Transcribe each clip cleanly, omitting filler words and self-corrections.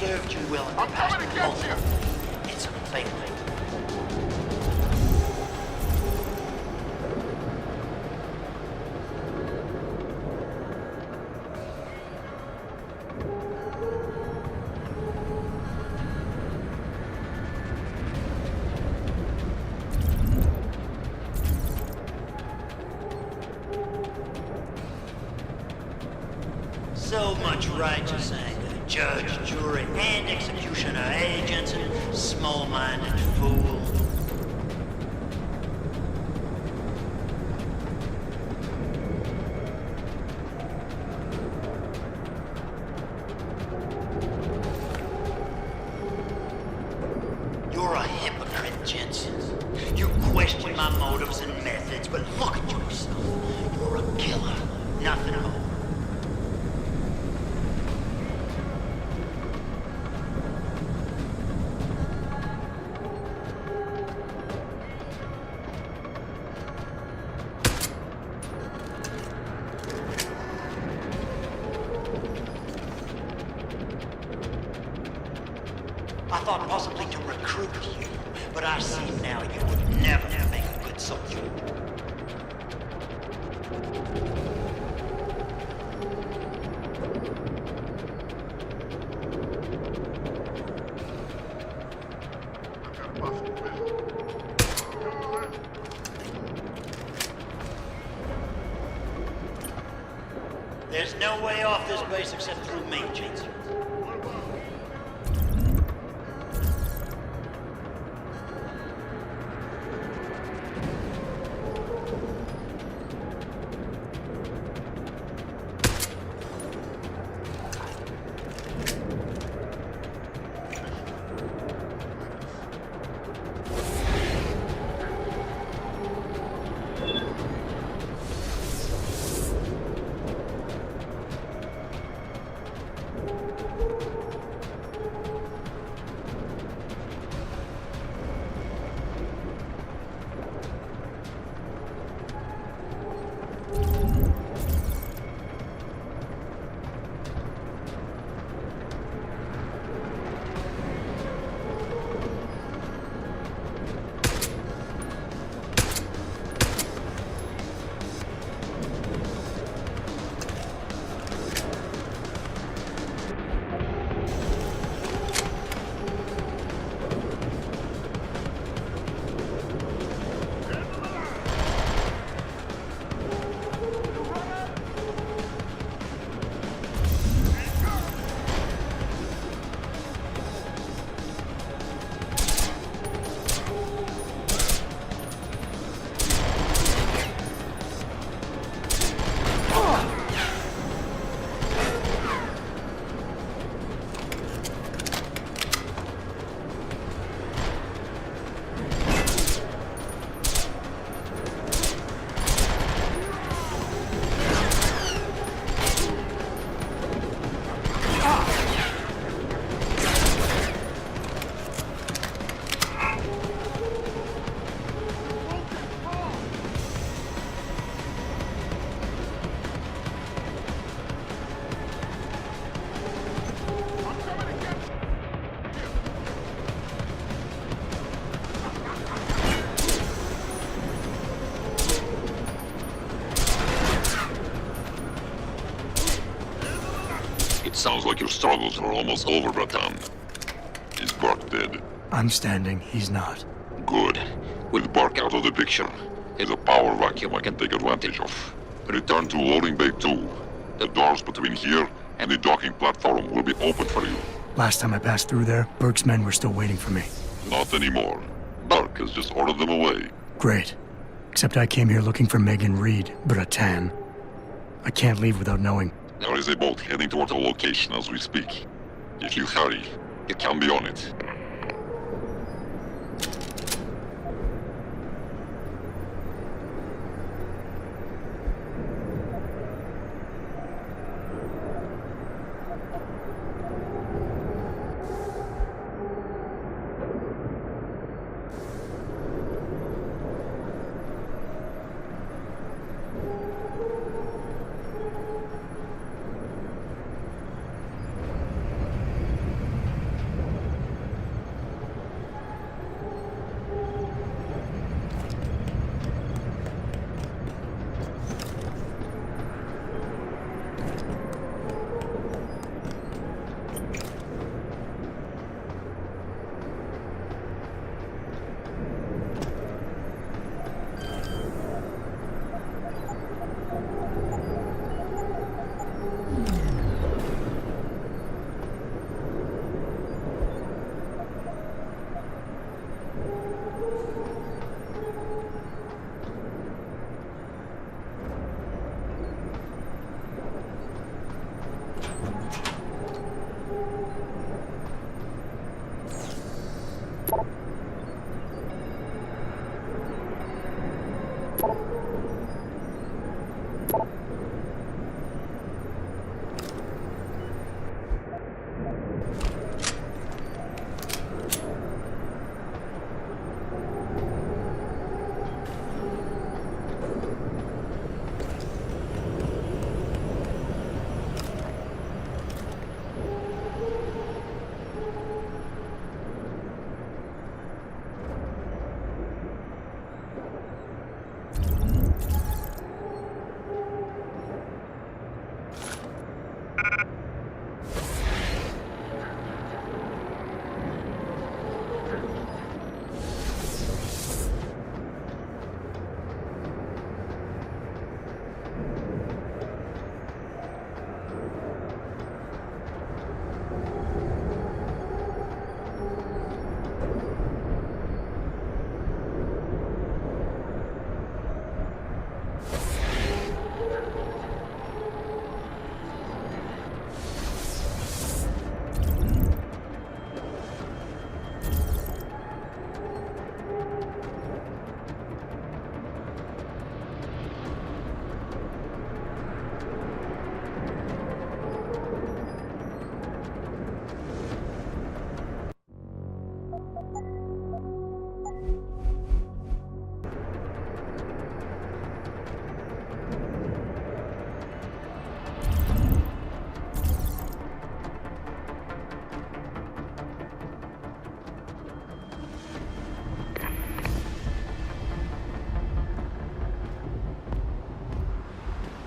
served you well in the past. coming to get you! It's a failing. So much righteous anger, judge, jury, and executioner, eh, Jensen? Small-minded fool. You're a hypocrite, Jensen. You question my motives and methods, but look at yourself. You're a killer, nothing more. I thought possibly to recruit you, but I see now you would never make a good soldier. I've got a possible vision. Come on. There's no way off this base except through me, Jensen. It sounds like your struggles are almost over, Bratan. Is Bark dead? I'm standing, he's not. Good. With Bark out of the picture, there's a power vacuum I can take advantage of. Return to loading bay 2. The doors between here and the docking platform will be open for you. Last time I passed through there, Burke's men were still waiting for me. Not anymore. Bark has just ordered them away. Great. Except I came here looking for Megan Reed, Bratan. I can't leave without knowing. There is a boat heading toward our location as we speak. If you hurry, you can be on it.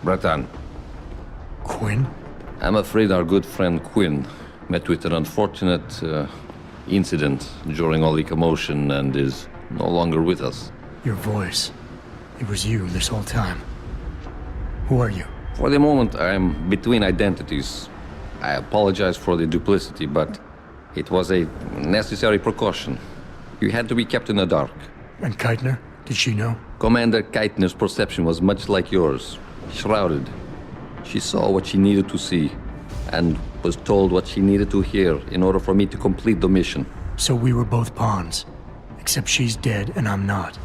Bratan, Quinn? I'm afraid our good friend Quinn met with an unfortunate incident during all the commotion and is no longer with us. Your voice. It was you this whole time. Who are you? For the moment, I'm between identities. I apologize for the duplicity, but it was a necessary precaution. You had to be kept in the dark. And Keitner? Did she know? Commander Keitner's perception was much like yours. Shrouded. She saw what she needed to see, and was told what she needed to hear in order for me to complete the mission. So we were both pawns. Except she's dead and I'm not.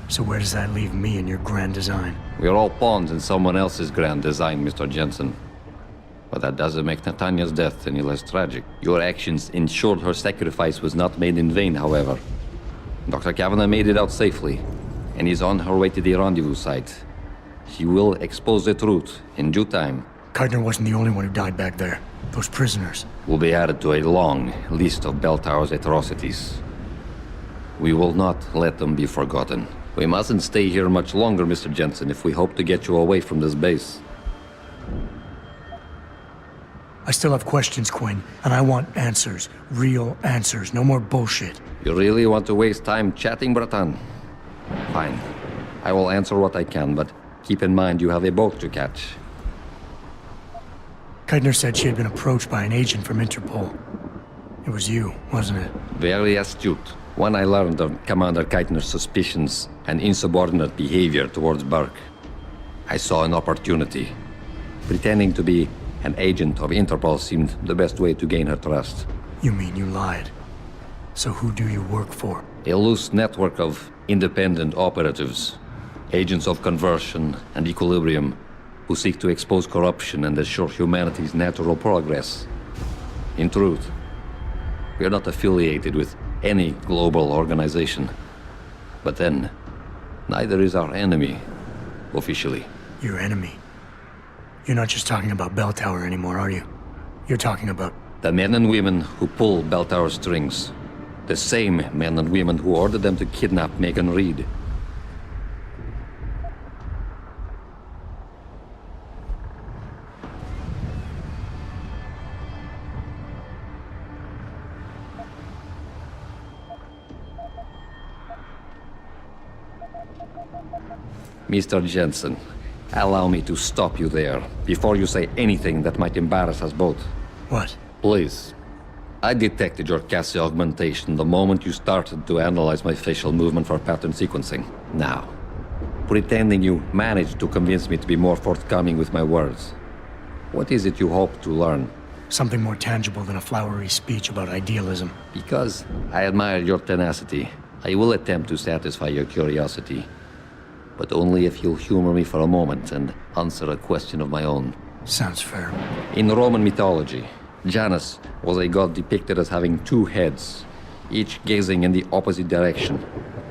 So where does that leave me in your grand design? We are all pawns in someone else's grand design, Mr. Jensen. But that doesn't make Natanya's death any less tragic. Your actions ensured her sacrifice was not made in vain, however. Dr. Kavanagh made it out safely, and is on her way to the rendezvous site. She will expose the truth in due time. Keitner wasn't the only one who died back there. Those prisoners. Will be added to a long list of Bell Tower's atrocities. We will not let them be forgotten. We mustn't stay here much longer, Mr. Jensen, if we hope to get you away from this base. I still have questions, Quinn, and I want answers. Real answers. No more bullshit. You really want to waste time chatting, Bratan? Fine. I will answer what I can, but keep in mind you have a boat to catch. Keitner said she had been approached by an agent from Interpol. It was you, wasn't it? Very astute. When I learned of Commander Keitner's suspicions and insubordinate behavior towards Burke, I saw an opportunity. Pretending to be an agent of Interpol seemed the best way to gain her trust. You mean you lied? So who do you work for? A loose network of independent operatives, agents of conversion and equilibrium, who seek to expose corruption and assure humanity's natural progress. In truth, we are not affiliated with any global organization. But then, neither is our enemy, officially. Your enemy? You're not just talking about Bell Tower anymore, are you? You're talking about... The men and women who pull Bell Tower strings. The same men and women who ordered them to kidnap Megan Reed. Mr. Jensen, allow me to stop you there, before you say anything that might embarrass us both. What? Please. I detected your Cassie augmentation the moment you started to analyze my facial movement for pattern sequencing. Now, pretending you managed to convince me to be more forthcoming with my words, what is it you hope to learn? Something more tangible than a flowery speech about idealism. Because I admire your tenacity, I will attempt to satisfy your curiosity. But only if you'll humor me for a moment and answer a question of my own. Sounds fair. In Roman mythology, Janus was a god depicted as having two heads, each gazing in the opposite direction,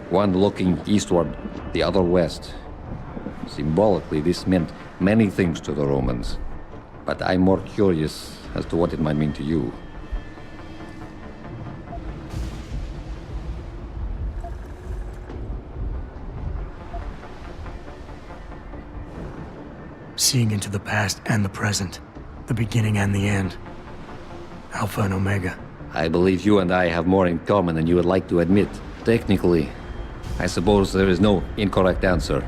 one looking eastward, the other west. Symbolically, this meant many things to the Romans, but I'm more curious as to what it might mean to you. Seeing into the past and the present, the beginning and the end. Alpha and Omega. I believe you and I have more in common than you would like to admit. Technically, I suppose there is no incorrect answer.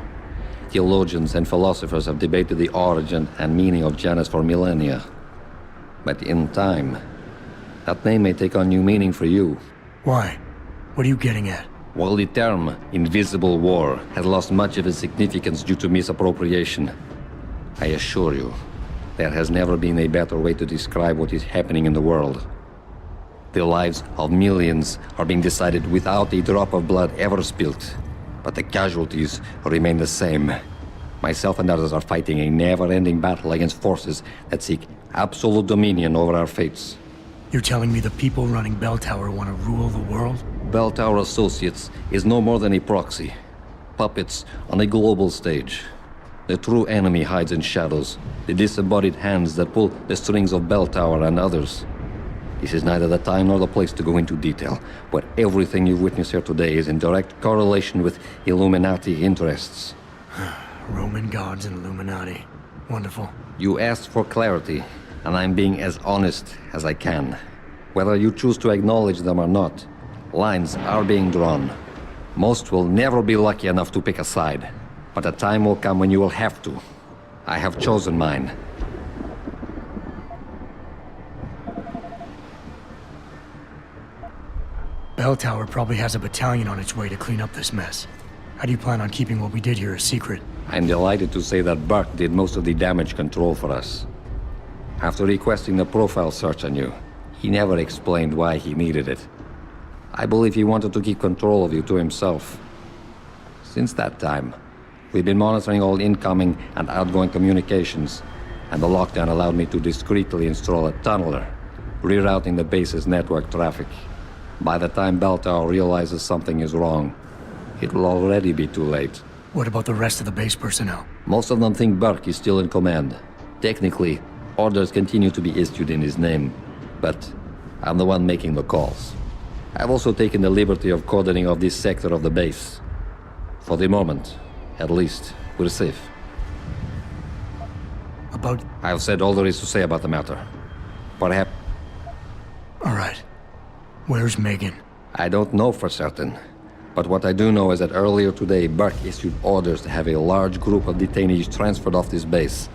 Theologians and philosophers have debated the origin and meaning of Janus for millennia. But in time, that name may take on new meaning for you. Why? What are you getting at? While the term invisible war has lost much of its significance due to misappropriation, I assure you, there has never been a better way to describe what is happening in the world. The lives of millions are being decided without a drop of blood ever spilled, but the casualties remain the same. Myself and others are fighting a never-ending battle against forces that seek absolute dominion over our fates. You're telling me the people running Bell Tower want to rule the world? Bell Tower Associates is no more than a proxy. Puppets on a global stage. The true enemy hides in shadows, the disembodied hands that pull the strings of Bell Tower and others. This is neither the time nor the place to go into detail, but everything you've witnessed here today is in direct correlation with Illuminati interests. Roman gods and Illuminati. Wonderful. You asked for clarity, and I'm being as honest as I can. Whether you choose to acknowledge them or not, lines are being drawn. Most will never be lucky enough to pick a side, but a time will come when you will have to. I have chosen mine. Bell Tower probably has a battalion on its way to clean up this mess. How do you plan on keeping what we did here a secret? I'm delighted to say that Burke did most of the damage control for us. After requesting the profile search on you, he never explained why he needed it. I believe he wanted to keep control of you to himself. Since that time, we've been monitoring all incoming and outgoing communications, and the lockdown allowed me to discreetly install a tunneler, rerouting the base's network traffic. By the time Bell Tower realizes something is wrong, it will already be too late. What about the rest of the base personnel? Most of them think Burke is still in command. Technically, orders continue to be issued in his name, but I'm the one making the calls. I've also taken the liberty of cordoning off this sector of the base. For the moment, at least, we're safe. I've said all there is to say about the matter. Perhaps... All right. Where's Megan? I don't know for certain. But what I do know is that earlier today, Burke issued orders to have a large group of detainees transferred off this base.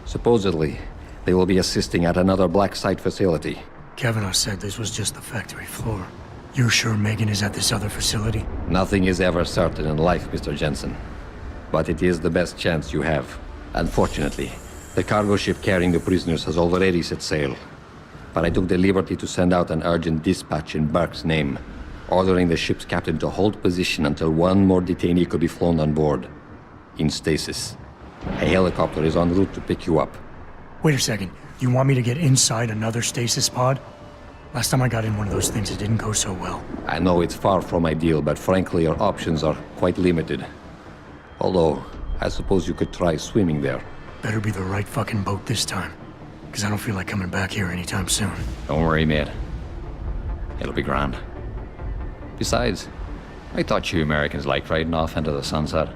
Supposedly, they will be assisting at another black site facility. Kavanaugh said this was just the factory floor. You're sure Megan is at this other facility? Nothing is ever certain in life, Mr. Jensen. But it is the best chance you have. Unfortunately, the cargo ship carrying the prisoners has already set sail. But I took the liberty to send out an urgent dispatch in Burke's name, ordering the ship's captain to hold position until one more detainee could be flown on board. In stasis. A helicopter is en route to pick you up. Wait a second. You want me to get inside another stasis pod? Last time I got in one of those things, it didn't go so well. I know it's far from ideal, but frankly, your options are quite limited. Although, I suppose you could try swimming there. Better be the right fucking boat this time. Because I don't feel like coming back here anytime soon. Don't worry, mate. It'll be grand. Besides, I thought you Americans liked riding off into the sunset.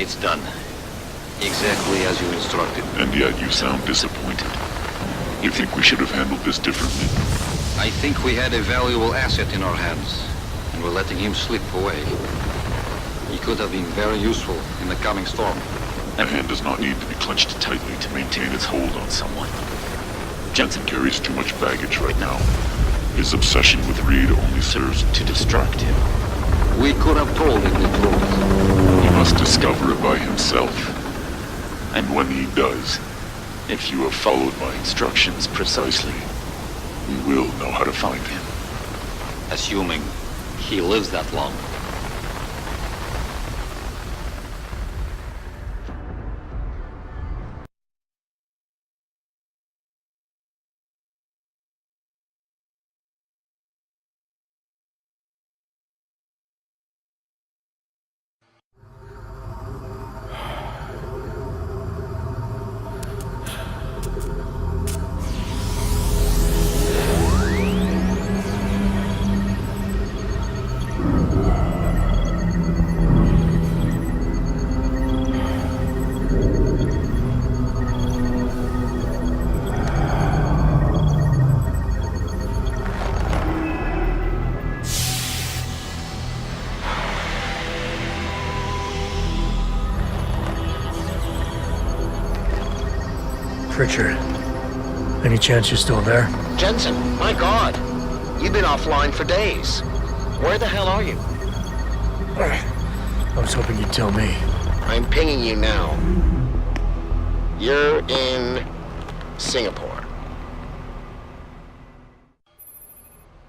It's done. Exactly as you instructed. And yet you sound disappointed. You think we should have handled this differently? I think we had a valuable asset in our hands, and we're letting him slip away. He could have been very useful in the coming storm. A hand does not need to be clenched tightly to maintain its hold on someone. Jensen carries too much baggage right now. His obsession with Reed only serves to distract him. We could have told him the truth. He must discover it by himself. And when he does, if you have followed my instructions precisely, we will know how to find him. Assuming he lives that long. Pritchard, any chance you're still there? Jensen, my God. You've been offline for days. Where the hell are you? I was hoping you'd tell me. I'm pinging you now. You're in Singapore.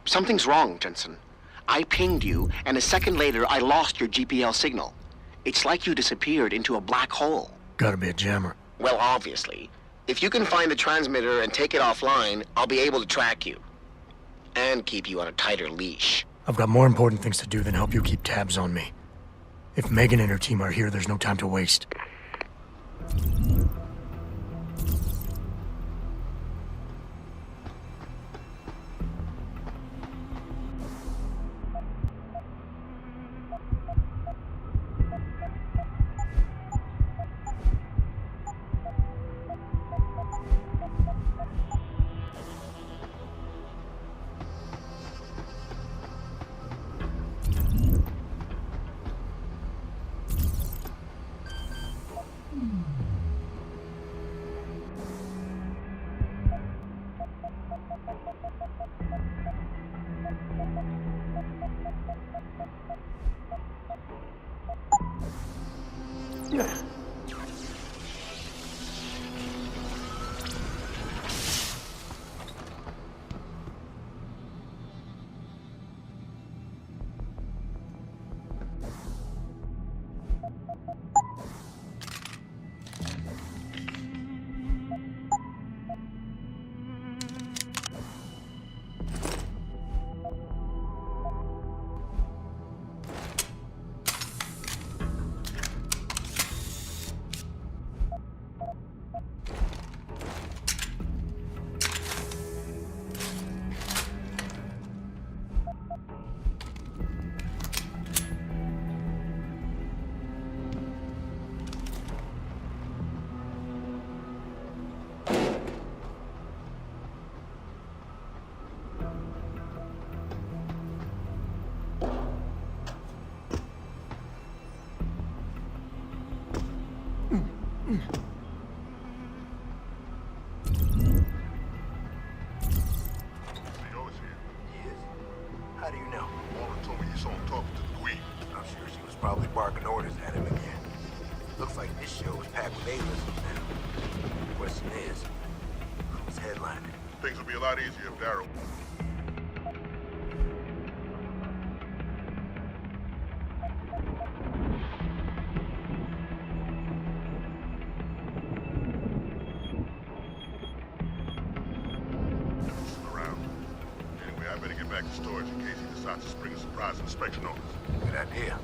Something's wrong, Jensen. I pinged you, and a second later I lost your GPL signal. It's like you disappeared into a black hole. Gotta be a jammer. Well, obviously. If you can find the transmitter and take it offline, I'll be able to track you. And keep you on a tighter leash. I've got more important things to do than help you keep tabs on me. If Megan and her team are here, there's no time to waste. CEO's here. Yes. How do you know? Walter told me you saw him talking to the Queen. I'm sure she was probably barking orders at him again. Looks like this show is packed with A-listers now. The question is, who's headlining? Things would be a lot easier if Daryl... around. Anyway, I better get back to storage in case he decides to spring a surprise inspection on us. Good idea.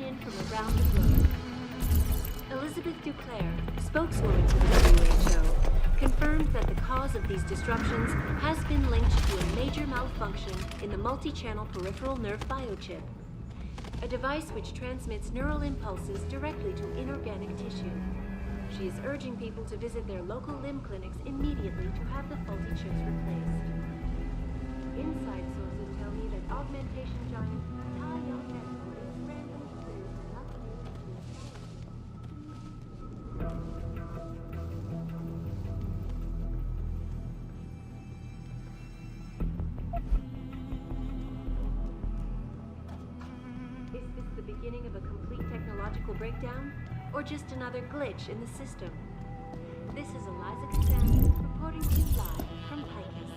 in from around the globe. Elizabeth Duclair, spokeswoman for the WHO, confirmed that the cause of these disruptions has been linked to a major malfunction in the multi-channel peripheral nerve biochip, a device which transmits neural impulses directly to inorganic tissue. She is urging people to visit their local limb clinics immediately to have the faulty chips replaced. Inside sources tell me that augmentation giant Tai Yong-Echo is scrambling to produce enough Is this the beginning of a complete technological breakdown, or just another glitch in the system? This is Eliza Cassandra reporting to you live from Pike.